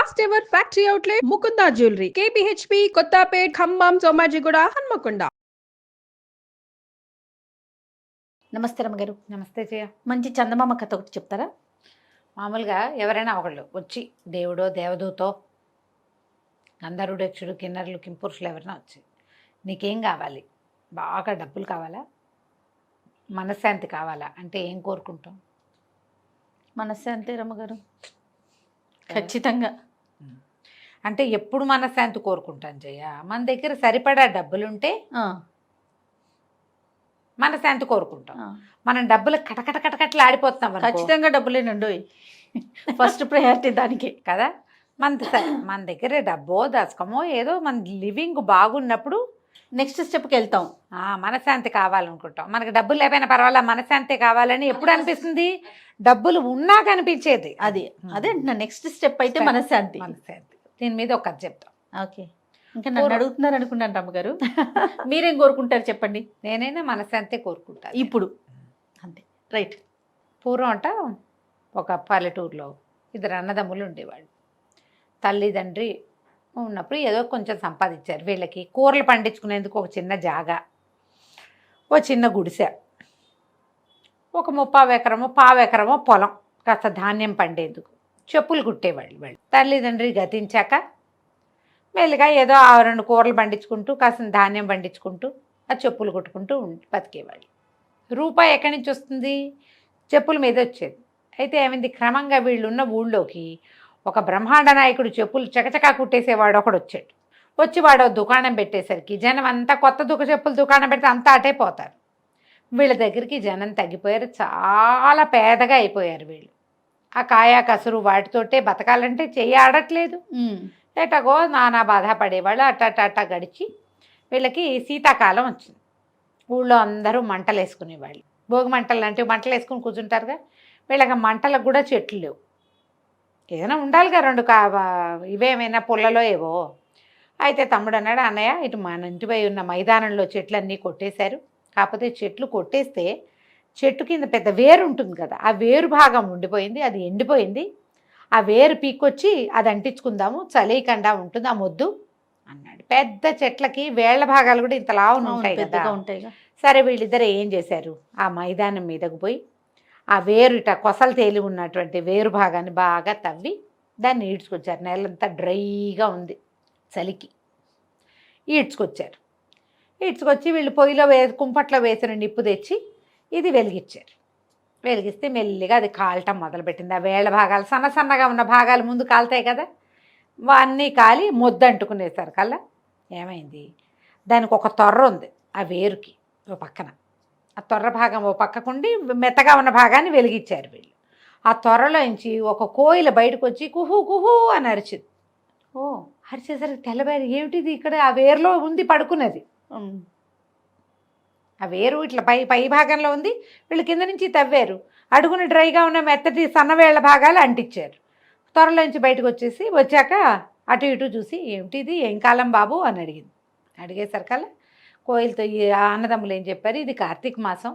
First ever factory outlet Mukunda jewellery KPHB Kothapet Khammam Somajiguda Hanamkonda. నమస్తే రమ్మగారు. నమస్తే జయ. మంచి చందమామ కథ ఒకటి చెప్తారా? మామూలుగా ఎవరైనా ఒకళ్ళు వచ్చి దేవుడో దేవదూతో గంధర్వుడక్షుడు కిన్నరులు కింపురుషులు ఎవరైనా వచ్చి నీకేం కావాలి, బాగా డబ్బులు కావాలా, మనశ్శాంతి కావాలా అంటే ఏం కోరుకుంటాం? మనశ్శాంతి రమ్మగారు, ఖచ్చితంగా. అంటే ఎప్పుడు మనశ్శాంతి కోరుకుంటాం జయ? మన దగ్గర సరిపడా డబ్బులుంటే మనశ్శాంతి కోరుకుంటాం. మనం డబ్బులు కటకట కటకట్లు ఆడిపోతున్నాం. ఖచ్చితంగా డబ్బులేనండి, ఫస్ట్ ప్రయారిటీ దానికి కదా. మన దగ్గర డబ్బో దశకమో ఏదో మన లివింగ్ బాగున్నప్పుడు నెక్స్ట్ స్టెప్కి వెళ్తాం. మనశ్శాంతి కావాలనుకుంటాం. మనకి డబ్బులు లేకపోయినా పర్వాలేదు, మనశ్శాంతి కావాలని ఎప్పుడు అనిపిస్తుంది? డబ్బులు ఉన్నా కనిపించేది అది. అదే నెక్స్ట్ స్టెప్ అయితే మనశ్శాంతి. మనశ్శాంతి. దీని మీద ఒక చెప్తాం. ఓకే, ఇంకా నన్ను అడుగుతున్నారు అనుకున్నాను రమ్మగారు. మీరేం కోరుకుంటారు చెప్పండి? నేనైనా మనశ్శాంతి కోరుకుంటాను ఇప్పుడు. అంతే, రైట్. పూర్వం అంట ఒక పల్లెటూరులో ఇద్దరు అన్నదమ్ములు ఉండేవాళ్ళు. తల్లిదండ్రి ఉన్నప్పుడు ఏదో కొంచెం సంపాదించారు. వీళ్ళకి కూరలు పండించుకునేందుకు ఒక చిన్న జాగా, ఓ చిన్న గుడిసె, ఒక 30 ఎకరమో 15 ఎకరమో పొలం, కాస్త ధాన్యం పండేందుకు చెప్పులు కుట్టేవాళ్ళు. వాళ్ళు తల్లిదండ్రి గతించాక మెల్లిగా ఏదో 2 కూరలు పండించుకుంటూ కాస్త ధాన్యం పండించుకుంటూ ఆ చెప్పులు కుట్టుకుంటూ బతికేవాళ్ళు. రూపాయి ఎక్కడి నుంచి వస్తుంది? చెప్పుల మీద వచ్చేది. అయితే ఏమైంది, క్రమంగా వీళ్ళున్న ఊళ్ళోకి ఒక బ్రహ్మాండ నాయకుడు చెప్పులు చకచకా కుట్టేసేవాడు ఒకడు వచ్చాడు. వచ్చి వాడు దుకాణం పెట్టేసరికి జనం అంతా కొత్త చెప్పులు దుకాణం పెడితే అంతా అటే పోతారు. వీళ్ళ దగ్గరికి జనం తగ్గిపోయారు, చాలా పేదగా అయిపోయారు వీళ్ళు. ఆ కాయా కసురు వాటితోటే బతకాలంటే చెయ్యి ఆడట్లేదు. ఎటగో నానా బాధ పడేవాళ్ళు. అట్ట గడిచి వీళ్ళకి శీతాకాలం వచ్చింది. ఊళ్ళో అందరూ మంటలు వేసుకునేవాళ్ళు. భోగి మంటలు అంటే మంటలు వేసుకుని కూర్చుంటారుగా. వీళ్ళకి మంటలకు కూడా చెట్లు లేవు. ఏదైనా ఉండాలిగా 2 ఇవేమైనా పుల్లలో ఏవో. అయితే తమ్ముడు అన్నాడు, అన్నయ్య ఇటు మన ఇంటిపై ఉన్న మైదానంలో చెట్లన్నీ కొట్టేశారు. కాకపోతే చెట్లు కొట్టేస్తే చెట్టు కింద పెద్ద వేరు ఉంటుంది కదా, ఆ వేరు భాగం ఉండిపోయింది, అది ఎండిపోయింది. ఆ వేరు పీక్కొచ్చి అది అంటించుకుందాము, చలికుండా ఉంటుంది ఆ మొద్దు అన్నాడు. పెద్ద చెట్లకి వేళ్ల భాగాలు కూడా ఇంత లావున ఉంటాయి కదా. సరే వీళ్ళిద్దరు ఏం చేశారు, ఆ మైదానం మీదకు పోయి ఆ వేరు ఇట కొసలు తేలి ఉన్నటువంటి వేరు భాగాన్ని బాగా తవ్వి దాన్ని ఈడ్చుకొచ్చారు. నెలంతా డ్రైగా ఉంది చలికి. ఈడ్చుకొచ్చారు. ఈడ్చుకొచ్చి వీళ్ళు పొయ్యిలో కుంపట్లో వేసిన నిప్పు తెచ్చి ఇది వెలిగించారు. వెలిగిస్తే మెల్లిగా అది కాలటం మొదలుపెట్టింది. ఆ వేళ్ల భాగాలు సన్నగా ఉన్న భాగాలు ముందు కాలుతాయి కదా, అన్నీ కాలి మొద్దు అంటుకునేసారు కల్లా. ఏమైంది, దానికి ఒక తొర్ర ఉంది ఆ వేరుకి ఓ పక్కన. ఆ తొర్ర భాగం ఓ పక్కకుండి మెత్తగా ఉన్న భాగాన్ని వెలిగించారు వీళ్ళు. ఆ తొర్రలోంచి ఒక కోయిల బయటకు వచ్చి కుహు కుహు అని అరిచింది. అరిచేసరికి తెల్లబేరు, ఏమిటిది ఇక్కడ ఆ వేరులో ఉంది పడుకున్నది. ఆ వేరు ఇట్లా పై భాగంలో ఉంది, వీళ్ళు కింద నుంచి తవ్వారు. అడుగున డ్రైగా ఉన్న మెత్తటి సన్నవేళ్ల భాగాలు అంటించారు. త్వరలోంచి బయటకు వచ్చాక అటు ఇటు చూసి, ఏమిటిది, ఏం కాలం బాబు అని అడిగింది. అడిగేసరికల్లా కోయిలతో ఈ అన్నదమ్ములు ఏం చెప్పారు, ఇది కార్తీక మాసం.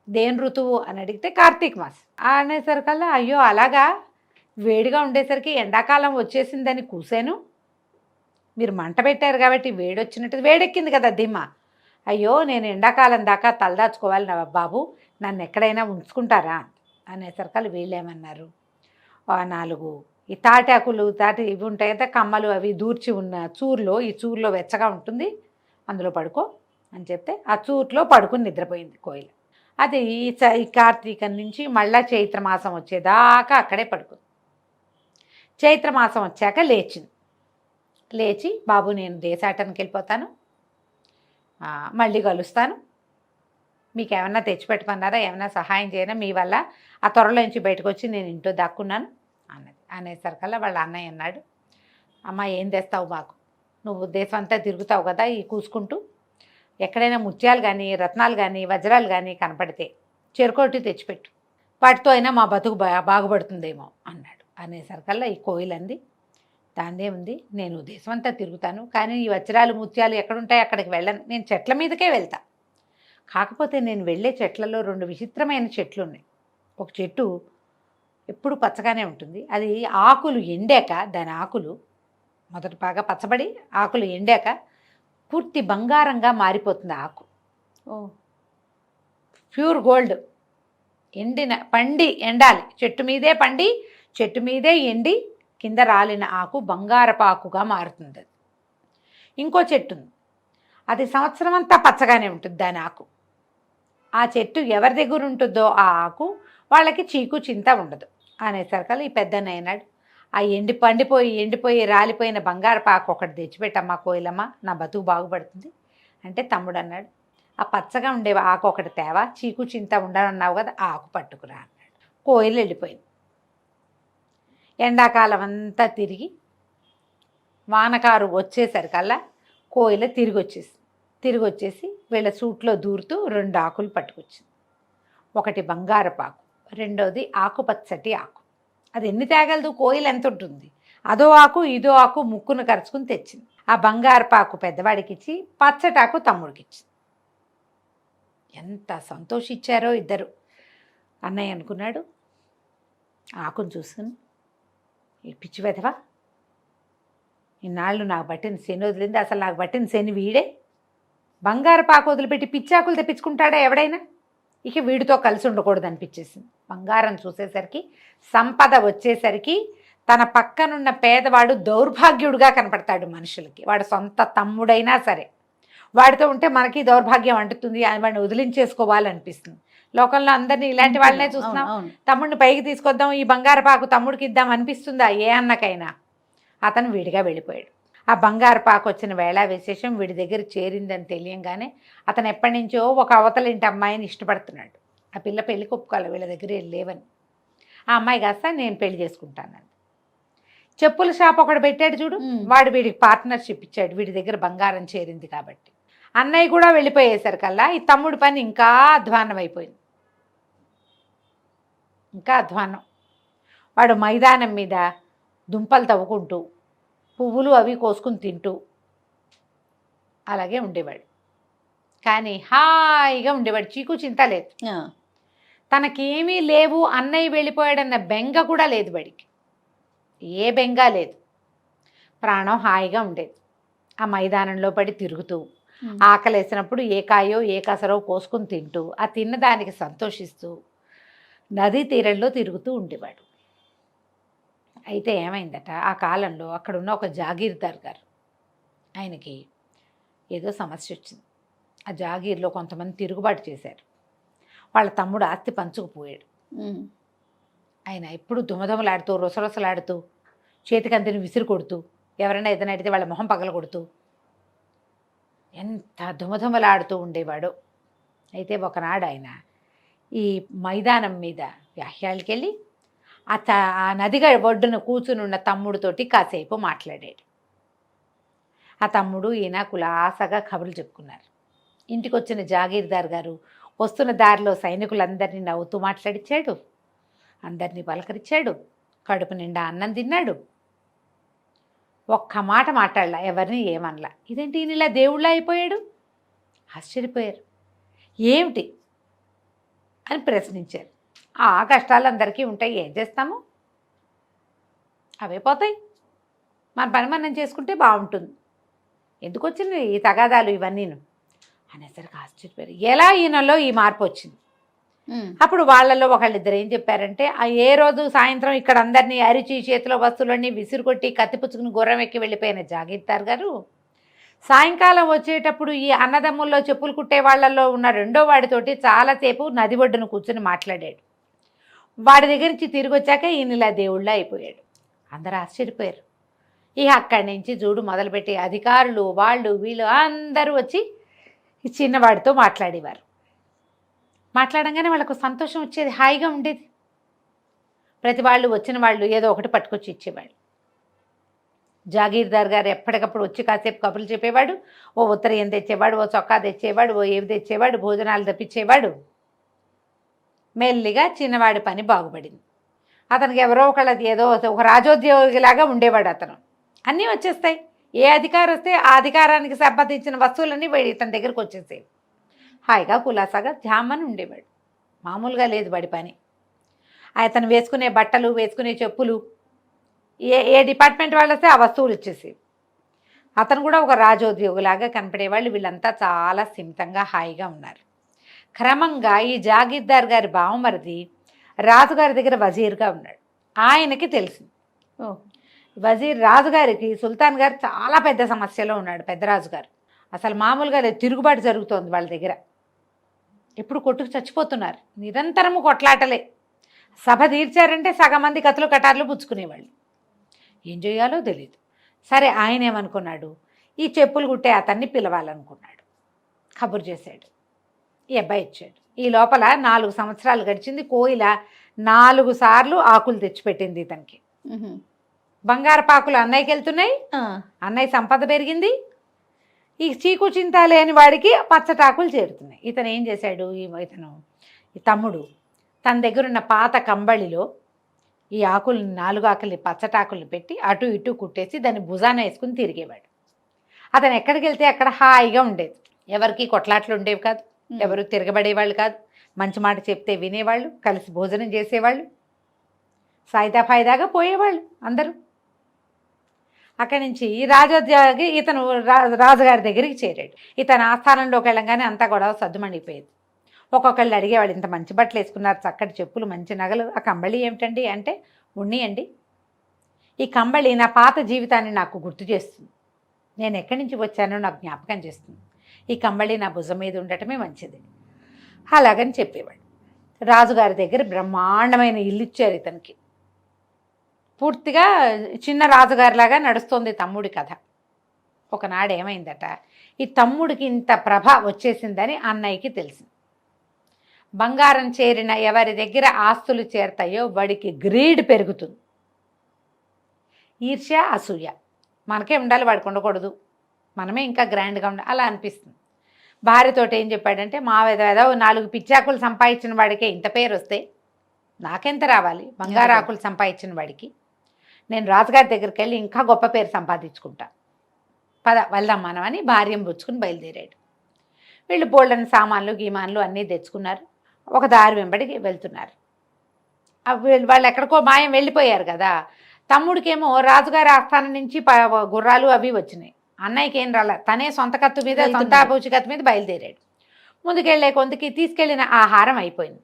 దేని ఋతువు అని అడిగితే కార్తీక మాసం అనేసరికల్లా, అయ్యో అలాగా, వేడిగా ఉండేసరికి ఎండాకాలం వచ్చేసిందని కూసాను. మీరు మంట పెట్టారు కాబట్టి వేడొచ్చినట్టు వేడెక్కింది కదా దిమ్మ. అయ్యో నేను ఎండాకాలం దాకా తలదాచుకోవాలి నా బాబు, నన్ను ఎక్కడైనా ఉంచుకుంటారా అనేసరికల్లా వీళ్ళేమన్నారు, 4 ఈ తాటాకులు ఇవి ఉంటాయి కదా, కమ్మలు అవి దూర్చి ఉన్న చూరులో, ఈ చూరులో వెచ్చగా ఉంటుంది, అందులో పడుకో అని చెప్తే ఆ చూరులో పడుకుని నిద్రపోయింది కోయిల. అది ఈ కార్తీకం నుంచి మళ్ళా చైత్రమాసం వచ్చేదాకా అక్కడే పడుకుంది. చైత్రమాసం వచ్చాక లేచి బాబు నేను దేశాటనకి వెళ్ళిపోతాను, మళ్ళీ కలుస్తాను, మీకు ఏమన్నా తెచ్చిపెట్టమన్నారా, ఏమైనా సహాయం చేయనా, మీ వల్ల ఆ త్వరలోంచి బయటకు వచ్చి నేను ఇంట్లో దాక్కున్నాను అన్నది. అనేసరికల్లా వాళ్ళ అన్నయ్య అన్నాడు, అమ్మ ఏం తెస్తావు మాకు, నువ్వు దేశం అంతా తిరుగుతావు కదా ఈ కూసుకుంటూ, ఎక్కడైనా ముత్యాలు కానీ రత్నాలు కానీ వజ్రాలు కానీ కనపడితే చెరుకోటి తెచ్చిపెట్టు, వాటితో అయినా మా బతుకు బాగుపడుతుందేమో అన్నాడు. అనేసరికల్లా ఈ కోయిలంది, దాన్నే ఉంది, నేను దేశం అంతా తిరుగుతాను, కానీ ఈ వజ్రాలు ముత్యాలు ఎక్కడుంటాయి అక్కడికి వెళ్ళను, నేను చెట్ల మీదకే వెళ్తా. కాకపోతే నేను వెళ్ళే చెట్లలో 2 విచిత్రమైన చెట్లు ఉన్నాయి. ఒక చెట్టు ఎప్పుడు పచ్చగానే ఉంటుంది. అది ఆకులు ఎండాక దాని ఆకులు మొదట బాగా పచ్చబడి ఆకులు ఎండాక పూర్తి బంగారంగా మారిపోతుంది ఆకు. ఓ ప్యూర్ గోల్డ్. పండి ఎండాలి, చెట్టు మీదే పండి చెట్టు మీదే ఎండి కింద రాలిన ఆకు బంగారపు ఆకుగా మారుతుంది. అది ఇంకో చెట్టు ఉంది, అది సంవత్సరం అంతా పచ్చగానే ఉంటుంది దాని ఆకు. ఆ చెట్టు ఎవరి దగ్గర ఉంటుందో ఆ ఆకు వాళ్ళకి చీకు చింత ఉండదు అనేసరికల్లా ఈ పెద్దన్న అయినాడు, ఆ ఎండిపోయి రాలిపోయిన బంగారపు ఆకు ఒకటి తెచ్చిపెట్టమ్మా కోయిలమ్మ, నా బతుకు బాగుపడుతుంది అంటే తమ్ముడు అన్నాడు, ఆ పచ్చగా ఉండే ఆకు ఒకటి తేవా, చీకు చింత ఉండనన్నావు కదా, ఆ ఆకు పట్టుకురా అన్నాడు. కోయిలు వెళ్ళిపోయింది. ఎండాకాలం అంతా తిరిగి వానకారు వచ్చేసరికల్లా కోయిల తిరిగి వచ్చేసి వీళ్ళ సూట్లో దూరుతూ 2 ఆకులు పట్టుకొచ్చింది. ఒకటి బంగారపు ఆకు, రెండోది ఆకుపచ్చటి ఆకు. అది ఎన్ని తేగలదు, కోయిల ఎంత ఉంటుంది, అదో ఆకు ఇదో ఆకు ముక్కును కరుచుకుని తెచ్చింది. ఆ బంగారపు ఆకు పెద్దవాడికి ఇచ్చి పచ్చటాకు తమ్ముడికి ఇచ్చింది. ఎంత సంతోషించారో ఇద్దరు. అన్నయ్య అనుకున్నాడు ఆకును చూసుకుని, ఈ పిచ్చి వెధవా ఇన్నాళ్ళు నాకు పట్టిన శని వదిలింది, అసలు నాకు పట్టిన శని వీడే. బంగారు పాకు వదిలిపెట్టి పిచ్చాకులు తెప్పించుకుంటాడా ఎవడైనా, ఇక వీడితో కలిసి ఉండకూడదు అనిపించేసింది. బంగారం చూసేసరికి, సంపద వచ్చేసరికి తన పక్కనున్న పేదవాడు దౌర్భాగ్యుడుగా కనపడతాడు మనుషులకి. వాడు సొంత తమ్ముడైనా సరే వాడితో ఉంటే మనకి దౌర్భాగ్యం అంటుతుంది, వాడిని వదిలించేసుకోవాలనిపిస్తుంది. లోకంలో అందరినీ ఇలాంటి వాళ్ళనే చూస్తున్నాం. తమ్ముడిని పైకి తీసుకొద్దాం, ఈ బంగారు పాకు తమ్ముడికి ఇద్దాం అనిపిస్తుందా ఏ అన్నకైనా? అతను విడిగా వెళ్ళిపోయాడు. ఆ బంగారు పాకు వచ్చిన వేళ విశేషం వీడి దగ్గర చేరిందని తెలియంగానే అతను ఎప్పటి నుంచో ఒక అవతలింటి అమ్మాయిని ఇష్టపడుతున్నాడు. ఆ పిల్ల పెళ్ళికి ఒప్పుకోవాలి, వీళ్ళ దగ్గర లేవని. ఆ అమ్మాయి కాస్త నేను పెళ్లి చేసుకుంటాను. చెప్పుల షాప్ ఒకటి పెట్టాడు చూడు, వాడు వీడికి పార్ట్నర్షిప్ ఇచ్చాడు, వీడి దగ్గర బంగారం చేరింది కాబట్టి. అన్నయ్య కూడా వెళ్ళిపోయేసరికల్లా ఈ తమ్ముడి పని ఇంకా అధ్వాన్నం అయిపోయింది. ఇంకా అధ్వాన్నం. వాడు మైదానం మీద దుంపలు తవ్వుకుంటూ పువ్వులు అవి కోసుకుని తింటూ అలాగే ఉండేవాడు. కానీ హాయిగా ఉండేవాడు, చీకు చింత లేదు. తనకేమీ లేవు, అన్నయ్య వెళ్ళిపోయాడన్న బెంగ కూడా లేదు వాడికి, ఏ బెంగ లేదు. ప్రాణం హాయిగా ఉండేది. ఆ మైదానంలో పడి తిరుగుతూ ఆకలేసినప్పుడు ఏ కాయో ఏ కసరో కోసుకుని తింటూ ఆ తిన్నదానికి సంతోషిస్తూ నదీ తీరంలో తిరుగుతూ ఉండేవాడు. అయితే ఏమైందట, ఆ కాలంలో అక్కడున్న ఒక జాగీర్దార్ గారు, ఆయనకి ఏదో సమస్య వచ్చింది. ఆ జాగీర్లో కొంతమంది తిరుగుబాటు చేశారు. వాళ్ళ తమ్ముడు ఆస్తి పంచుకుపోయాడు. ఆయన ఎప్పుడు దుమదుమలాడుతూ రొసరొసలాడుతూ చేతికంతిని విసిరి కొడుతూ ఎవరైనా ఏదైనా అడిగితే వాళ్ళ మొహం పగల కొడుతూ ఎంత దుమదుమలాడుతూ ఉండేవాడు. అయితే ఒకనాడు ఆయన ఈ మైదానం మీద వ్యాహ్యాలకి వెళ్ళి ఆ నదిగా ఒడ్డున కూర్చునున్న తమ్ముడితోటి కాసేపు మాట్లాడాడు. ఆ తమ్ముడు ఈయన కులాసగా కబుర్లు చెప్పుకున్నారు. ఇంటికి వచ్చిన జాగీర్దార్ గారు వస్తున్న దారిలో సైనికులందరినీ నవ్వుతూ మాట్లాడిచ్చాడు, అందరినీ పలకరించాడు, కడుపు నిండా అన్నం తిన్నాడు. ఒక్క మాట మాట్లాడలా, ఎవరిని ఏమనలా. ఇదేంటి ఈయన ఇలా దేవుళ్ళ అయిపోయాడు? ఆశ్చర్యపోయారు. ఏమిటి అని ప్రశ్నించారు. ఆ కష్టాలు అందరికీ ఉంటాయి, ఏం చేస్తాము, అవే పోతాయి, మన పని మనం చేసుకుంటే బాగుంటుంది, ఎందుకు వచ్చింది ఈ తగాదాలు ఇవన్నీను అనేసరికి ఆశ్చర్యపోయారు. ఎలా ఈయనలో ఈ మార్పు వచ్చింది? అప్పుడు వాళ్ళల్లో ఒకళ్ళిద్దరు ఏం చెప్పారంటే, ఏ రోజు సాయంత్రం ఇక్కడ అందరినీ అరిచి చేతిలో వస్తువులన్నీ విసిరుకొట్టి కత్తిపుచ్చుకుని గుర్రం ఎక్కి వెళ్ళిపోయిన జాగీర్దార్ గారు సాయంకాలం వచ్చేటప్పుడు ఈ అన్నదమ్ముల్లో చెప్పులు కుట్టే వాళ్ళల్లో ఉన్న రెండో వాడితోటి చాలాసేపు నది ఒడ్డును కూర్చొని మాట్లాడాడు. వాడి దగ్గర నుంచి తిరిగి వచ్చాక ఈయన ఇలా దేవుళ్ళ అయిపోయాడు. అందరూ ఆశ్చర్యపోయారు. ఇక అక్కడి నుంచి చూడు మొదలుపెట్టి అధికారులు వాళ్ళు వీళ్ళు అందరూ వచ్చి ఈ చిన్నవాడితో మాట్లాడేవారు. మాట్లాడంగానే వాళ్ళకు సంతోషం వచ్చేది, హాయిగా ఉండేది. ప్రతి వాళ్ళు వచ్చిన వాళ్ళు ఏదో ఒకటి పట్టుకొచ్చి ఇచ్చేవాళ్ళు. జాగీర్దార్ గారు ఎప్పటికప్పుడు వచ్చి కాసేపు కబుర్లు చెప్పేవాడు. ఓ ఉత్తరీయం తెచ్చేవాడు, ఓ చొక్కా తెచ్చేవాడు, ఓ ఏవి తెచ్చేవాడు, భోజనాలు తెప్పించేవాడు. మెల్లిగా చిన్నవాడి పని బాగుపడింది. అతనికి ఎవరో ఒకళ్ళది ఏదో ఒక రాజోద్యోగిలాగా ఉండేవాడు. అతను అన్నీ వచ్చేస్తాయి, ఏ అధికారం వస్తే ఆ అధికారానికి సంబంధించిన వస్తువులన్నీ ఇతని దగ్గరకు వచ్చేసేవి. హాయిగా కులాసాగా ధ్యామని ఉండేవాడు. మామూలుగా లేదు వాడి పని. అతను వేసుకునే బట్టలు, వేసుకునే చెప్పులు, ఏ డిపార్ట్మెంట్ వాళ్ళు వస్తే ఆ వస్తువులు వచ్చేసి అతను కూడా ఒక రాజోద్యోగులాగా కనపడేవాళ్ళు. వీళ్ళంతా చాలా స్థిమితంగా హాయిగా ఉన్నారు. క్రమంగా ఈ జాగీర్దార్ గారి బావమరిది రాజుగారి దగ్గర వజీర్గా ఉన్నాడు. ఆయనకి తెలిసింది రాజుగారికి సుల్తాన్ గారు చాలా పెద్ద సమస్యలో ఉన్నాడు. పెద్ద రాజుగారు అసలు మామూలుగా తిరుగుబాటు జరుగుతోంది వాళ్ళ దగ్గర. ఇప్పుడు కొట్టుకు చచ్చిపోతున్నారు, నిరంతరము కొట్లాటలే. సభ తీర్చారంటే సగం మంది కథలు కటార్లు పుచ్చుకునేవాళ్ళు. ఏం చేయాలో తెలియదు. సరే, ఆయన ఏమనుకున్నాడు, ఈ చెప్పులు కుట్టే అతన్ని పిలవాలనుకున్నాడు. కబురు చేశాడు, ఈ అబ్బాయి ఇచ్చాడు. ఈ లోపల 4 సంవత్సరాలు గడిచింది. కోయిల 4 సార్లు ఆకులు తెచ్చిపెట్టింది ఇతనికి. బంగారపాకులు అన్నయ్యకి వెళ్తున్నాయి, అన్నయ్య సంపద పెరిగింది. ఈ చీకు చింత లేని వాడికి పచ్చటాకులు చేరుతున్నాయి. ఇతను ఏం చేశాడు, ఈ తమ్ముడు తన దగ్గర ఉన్న పాత కంబళిలో ఈ ఆకుల్ని 4 ఆకుల్ని పచ్చటాకుల్ని పెట్టి అటు ఇటు కుట్టేసి దాన్ని భుజాన వేసుకుని తిరిగేవాడు. అతను ఎక్కడికి వెళ్తే అక్కడ హాయిగా ఉండేది. ఎవరికి కొట్లాట్లు ఉండేవి కాదు, ఎవరు తిరగబడేవాళ్ళు కాదు, మంచి మాట చెప్తే వినేవాళ్ళు, కలిసి భోజనం చేసేవాళ్ళు, సాయిదా ఫాయిదాగా పోయేవాళ్ళు అందరూ. అక్కడి నుంచి రాజోద్యోగి ఇతను రాజుగారి దగ్గరికి చేరాడు. ఇతను ఆస్థానంలోకి వెళ్ళంగానే అంతా గొడవ సద్దుమణిపోయేది. ఒక్కొక్కళ్ళు అడిగేవాళ్ళు, ఇంత మంచి బట్టలు వేసుకున్నారు, చక్కటి చెప్పులు, మంచి నగలు, ఆ కంబళి ఏమిటండి అంటే, ఉన్నియండి, ఈ కంబళి నా పాత జీవితాన్ని నాకు గుర్తు చేస్తుంది, నేను ఎక్కడి నుంచి వచ్చానో నాకు జ్ఞాపకం చేస్తుంది, ఈ కంబళి నా భుజం మీద ఉండటమే మంచిది అలాగని చెప్పేవాడు. రాజుగారి దగ్గర బ్రహ్మాండమైన ఇల్లు ఇచ్చారు ఇతనికి. పూర్తిగా చిన్న రాజుగారిలాగా నడుస్తోంది తమ్ముడి కథ. ఒకనాడు ఏమైందట, ఈ తమ్ముడికి ఇంత ప్రభ వచ్చేసిందని అన్నయ్యకి తెలిసింది. బంగారం చేరిన ఎవరి దగ్గర ఆస్తులు చేరతాయో వాడికి గ్రీడ్ పెరుగుతుంది. ఈర్ష్య, అసూయ. మనకే ఉండాలి, వాడికి ఉండకూడదు, మనమే ఇంకా గ్రాండ్గా ఉండాలి అలా అనిపిస్తుంది. భార్యతోటి ఏం చెప్పాడంటే, మా ఏదో 4 పిచ్చాకులు సంపాదించిన వాడికే ఇంత పేరు వస్తే నాకెంత రావాలి, బంగారాకులు సంపాదించిన వాడికి. నేను రాజుగారి దగ్గరికి వెళ్ళి ఇంకా గొప్ప పేరు సంపాదించుకుంటా, పద వెళ్దాం మనం అని భార్యను పుచ్చుకుని బయలుదేరాడు. వీళ్ళు బోల్డని సామాన్లు గీమాన్లు అన్నీ తెచ్చుకున్నారు. ఒక దారి వెంబడికి వెళ్తున్నారు. వాళ్ళు ఎక్కడికో మాయం వెళ్ళిపోయారు కదా. తమ్ముడికేమో రాజుగారి ఆస్థానం నుంచి గుర్రాలు అవి వచ్చినాయి. అన్నయ్యకి ఏం రాలే, తనే సొంత కత్తు మీద, సొంత పూచి కత్తు మీద బయలుదేరాడు. ముందుకెళ్ళే కొంతకి తీసుకెళ్ళిన ఆహారం అయిపోయింది.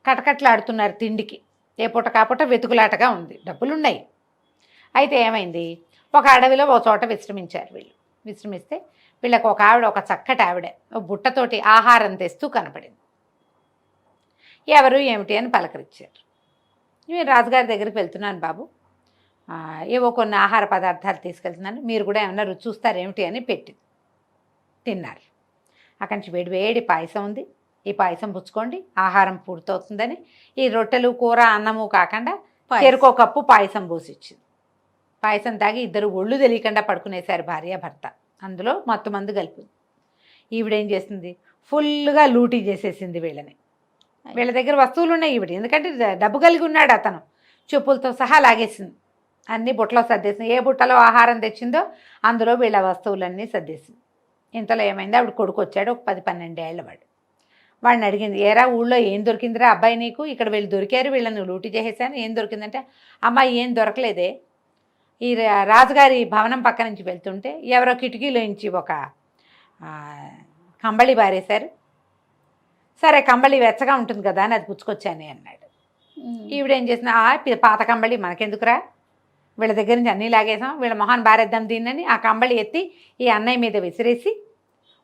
కటకట్లాడుతున్నారు తిండికి. ఏ పూట కాపూట వెతుకులాటగా ఉంది, డబ్బులున్నాయి. అయితే ఏమైంది, ఒక అడవిలో ఒక చోట విశ్రమించారు వీళ్ళు. విశ్రమిస్తే వీళ్ళకి ఒక ఆవిడ, ఒక చక్కటి ఆవిడ బుట్టతోటి ఆహారం తెస్తూ కనపడింది. ఎవరు ఏమిటి అని పలకరించారు. నేను రాజుగారి దగ్గరికి వెళ్తున్నాను బాబు, ఏవో కొన్ని ఆహార పదార్థాలు తీసుకెళ్తున్నాను, మీరు కూడా ఏమన్నా రుచి చూస్తారు ఏమిటి అని పెట్టింది. తిన్నారు. అక్కడి నుంచి వేడి వేడి పాయసం ఉంది, ఈ పాయసం పుచ్చుకోండి, ఆహారం పూర్తవుతుందని ఈ రొట్టెలు కూర అన్నము కాకుండా చెరుకో కప్పు పాయసం పోసిచ్చింది. పాయసం తాగి ఇద్దరు ఒళ్ళు తెలియకుండా పడుకునేశారు భార్యాభర్త. అందులో మత్తు మందు కలిపింది. ఈవిడేం చేసింది, ఫుల్గా లూటీ చేసేసింది వీళ్ళని. వీళ్ళ దగ్గర వస్తువులు ఉన్నాయి ఈవిడ, ఎందుకంటే డబ్బు కలిగి ఉన్నాడు అతను. చెప్పులతో సహా లాగేసింది, అన్నీ బుట్టలో సర్దేసింది. ఏ బుట్టలో ఆహారం తెచ్చిందో అందులో వీళ్ళ వస్తువులన్నీ సర్దేసింది. ఇంతలో ఏమైంది, ఆవిడ కొడుకు వచ్చాడు, ఒక 10-12 ఏళ్ళ వాడు. వాడిని అడిగింది, ఏరా ఊళ్ళో ఏం దొరికిందిరా అబ్బాయి నీకు, ఇక్కడ వీళ్ళు దొరికారు, వీళ్ళని లూటీ చేసేసాను, ఏం దొరికిందంటే, అమ్మాయి ఏం దొరకలేదే, ఈ రాజుగారి భవనం పక్క నుంచి వెళ్తుంటే ఎవరో కిటికీలో నుంచి ఒక కంబళి బారేశారు, సరే కంబళి వెచ్చగా ఉంటుంది కదా అని అది పుచ్చుకొచ్చానే అన్నాడు. ఈవిడేం చేసిన, పాత కంబళి మనకెందుకురా, వీళ్ళ దగ్గర నుంచి అన్నీ లాగేసాం, వీళ్ళ మొహాన్ని బారేద్దాం దీన్నని ఆ కంబళి ఎత్తి ఈ అన్నయ్య మీద విసిరేసి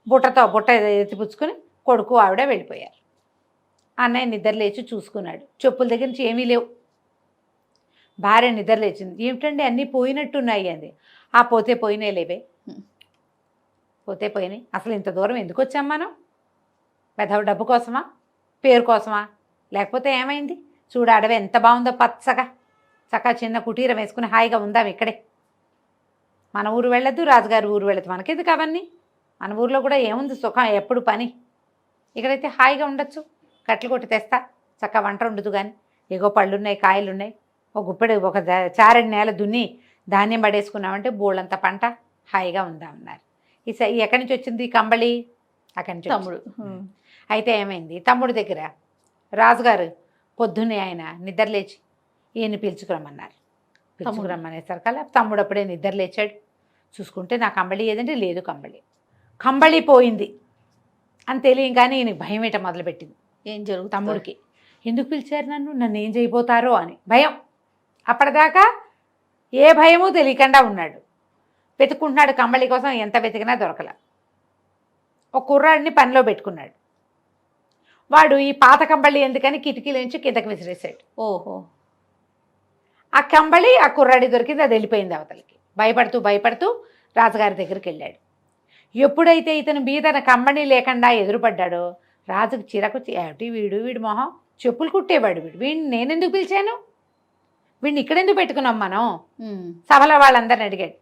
బుట్ట ఎత్తి పుచ్చుకొని కొడుకు ఆవిడ వెళ్ళిపోయారు. అన్నయ్య నిద్రలేచి చూసుకున్నాడు, చెప్పుల దగ్గర నుంచి ఏమీ లేవు. భార్య నిద్రలేచింది, ఏమిటండి అన్నీ పోయినట్టున్నాయి అంది. ఆ పోతే పోయినాయి లేవే, పోతే పోయినాయి, అసలు ఇంత దూరం ఎందుకు వచ్చాం మనం, పెద్ద డబ్బు కోసమా, పేరు కోసమా, లేకపోతే ఏమైంది, చూడు అడవి ఎంత బాగుందో, పచ్చగా చక్కగా చిన్న కుటీరం వేసుకుని హాయిగా ఉందాం ఇక్కడే, మన ఊరు వెళ్ళొద్దు, రాజుగారి ఊరు వెళ్ళదు, మనకెందుకు అవన్నీ, మన ఊరిలో కూడా ఏముంది సుఖం, ఎప్పుడు పని, ఇక్కడైతే హాయిగా ఉండొచ్చు, కట్టెలు కొట్టి తెస్తా, చక్కగా వంట ఉండదు, కానీ ఏగో పళ్ళున్నాయి, కాయలున్నాయి, ఒక గుప్పెడు ఒక చారెడు నేల దున్ని ధాన్యం పడేసుకున్నామంటే బోళ్ళంత పంట, హాయిగా ఉందామన్నారు. ఎక్కడి నుంచి వచ్చింది కంబళి, అక్కడి నుంచి తమ్ముడు. అయితే ఏమైంది, తమ్ముడి దగ్గర రాజుగారు పొద్దున్నే ఆయన నిద్ర లేచి ఈయన్ని పిలుచుకురమ్మన్నారు. పిలుచుకురమ్మనేసరికల్లా తమ్ముడు అప్పుడే నిద్ర లేచాడు. చూసుకుంటే నా కంబళి ఏదంటే లేదు, కంబళి పోయింది అని తెలియగానే ఈయనకి భయం ఏట మొదలుపెట్టింది. ఏం జరుగుతుంది తమ్ముడికి ఎందుకు పిలిచారు నన్ను ఏం చేయబోతారో అని భయం. అప్పటిదాకా ఏ భయమూ తెలియకుండా ఉన్నాడు. వెతుక్కుంటున్నాడు కంబళి కోసం, ఎంత వెతికినా దొరకల. ఒక కుర్రాడిని పనిలో పెట్టుకున్నాడు. వాడు ఈ పాత కంబళి ఎందుకని కిటికీల నుంచి కిందకి విసిరేసాడు. ఓహో, ఆ కంబళి ఆ కుర్రాడి దొరికింది, అది వెళ్ళిపోయింది అవతలకి. భయపడుతూ రాజుగారి దగ్గరికి వెళ్ళాడు. ఎప్పుడైతే ఇతను మీద కంబళి లేకుండా ఎదురుపడ్డాడో రాజుకు చిరకు ఏమిటి వీడి మొహం, చెప్పులు కుట్టేవాడు వీడిని నేనెందుకు పిలిచాను, వీడిని ఇక్కడెందుకు పెట్టుకున్నాం మనం, సభలో వాళ్ళందరిని అడిగాడు.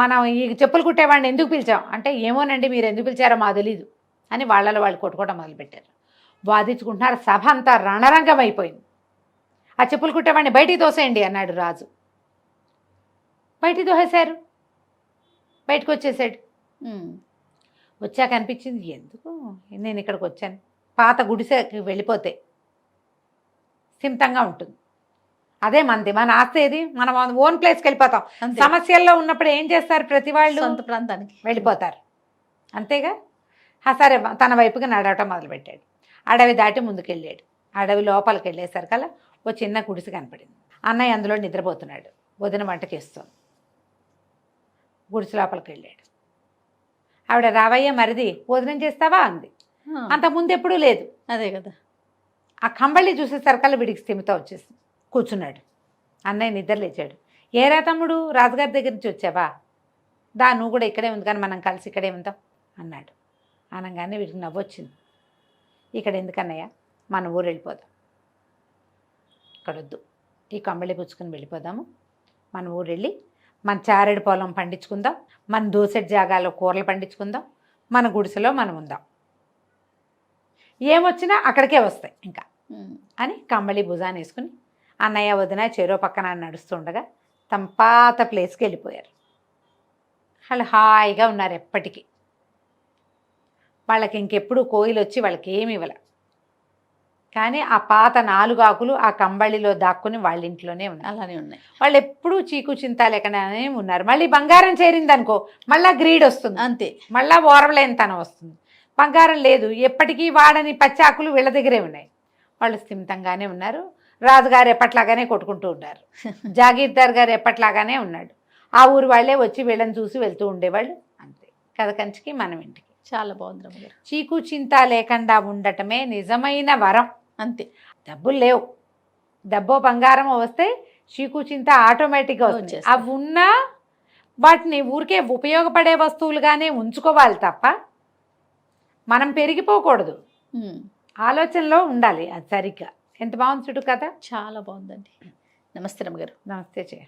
మనం ఈ చెప్పులు కుట్టేవాడిని ఎందుకు పిలిచాం అంటే, ఏమోనండి మీరు ఎందుకు పిలిచారో మాకు తెలీదు అని వాళ్ళు కొట్టుకోవడం మొదలుపెట్టారు. వాదించుకుంటున్నారు. సభ అంతా రణరంగం అయిపోయింది. ఆ చెప్పులు కుట్టేవాడిని బయటికి తోసేయండి అన్నాడు రాజు. బయటికి తోసేశారు. బయటకు వచ్చేసాడు. వచ్చాక అనిపించింది, ఎందుకు నేను ఇక్కడికి వచ్చాను, పాత గుడిసెకి వెళ్ళిపోతే స్థిమితంగా ఉంటుంది. అదే మన ఆస్తి ఏది, మనం ఓన్ ప్లేస్కి వెళ్ళిపోతాం. సమస్యల్లో ఉన్నప్పుడు ఏం చేస్తారు, ప్రతి వాళ్ళు సొంత ప్రాంతానికి వెళ్ళిపోతారు, అంతేగా. సరే తన వైపుకి నడవటం మొదలుపెట్టాడు. అడవి దాటి ముందుకెళ్ళాడు. అడవి లోపలికి వెళ్ళేసరికల్లా ఓ చిన్న గుడిసె కనపడింది. అన్నయ్య అందులో నిద్రపోతున్నాడు. వదిన వంటకేస్తుంది. గుడిసె లోపలికి వెళ్ళాడు. ఆవిడ రావయ్య మరిది భోజనం చేస్తావా అంది. అంతకుముందు ఎప్పుడూ లేదు. అదే కదా. ఆ కంబళి చూసేసరికల్లా వీడికి స్థిమిత వచ్చేసింది. కూర్చున్నాడు. అన్నయ్య నిద్ర లేచాడు. ఏరా తమ్ముడు, రాజుగారి దగ్గర నుంచి వచ్చావా, దా నువ్వు కూడా ఇక్కడే ఉంది కానీ మనం కలిసి ఇక్కడే ఉందాం అన్నాడు. అనగానే వీడికి నవ్వొచ్చింది. ఇక్కడ ఎందుకన్నయ్య, మన ఊరు వెళ్ళిపోదాం, ఇక్కడొద్దు, ఈ కంబళి పుచ్చుకొని వెళ్ళిపోదాము, మన ఊరు వెళ్ళి మన చారెడు పొలం పండించుకుందాం, మన దోసెడ్ జాగాలో కూరలు పండించుకుందాం, మన గుడిసెలో మనం ఉందాం, ఏమొచ్చినా అక్కడికే వస్తాయి ఇంకా అని కంబళి భుజాన్ని వేసుకుని అన్నయ్య వదిన చెరో పక్కన నడుస్తుండగా తమ పాత ప్లేస్కి వెళ్ళిపోయారు. వాళ్ళు హాయిగా ఉన్నారు ఎప్పటికీ. వాళ్ళకి ఇంకెప్పుడు కోయిలు వచ్చి వాళ్ళకి ఏమి ఇవ్వల. కానీ ఆ పాత 4 ఆకులు ఆ కంబళిలో దాక్కుని వాళ్ళ ఇంట్లోనే ఉన్నాయి. అలానే ఉన్నాయి. వాళ్ళు ఎప్పుడూ చీకు చింత లేకనే ఉన్నారు. మళ్ళీ బంగారం చేరింది అనుకో, మళ్ళీ గ్రీడ్ వస్తుంది, అంతే, మళ్ళీ ఓర్వలేనితనం వస్తుంది. బంగారం లేదు, ఎప్పటికీ వాడని పచ్చాకులు వీళ్ళ దగ్గరే ఉన్నాయి. వాళ్ళు స్థిమితంగానే ఉన్నారు. రాజుగారు ఎప్పట్లాగానే కొట్టుకుంటూ ఉన్నారు. జాగీర్దార్ గారు ఎప్పట్లాగానే ఉన్నాడు. ఆ ఊరు వాళ్ళే వచ్చి వీళ్ళని చూసి వెళ్తూ ఉండేవాళ్ళు, అంతే. కథ కంచికి మనం ఇంటికి. చాలా బాగుంది రమ్మగారు. చీకు చింత లేకుండా ఉండటమే నిజమైన వరం. అంతే. డబ్బులు లేవు, డబ్బో బంగారం వస్తే చీకు చింత ఆటోమేటిక్గా వస్తుంది. అవి ఉన్నా వాటిని ఊరికే ఉపయోగపడే వస్తువులుగానే ఉంచుకోవాలి తప్ప మనం పెరిగిపోకూడదు. ఆలోచనలో ఉండాలి. అది సరిగ్గా. ఎంత బాగుంది చూడు కదా. చాలా బాగుందండి. నమస్తే రమ్మగారు. నమస్తే చేయ.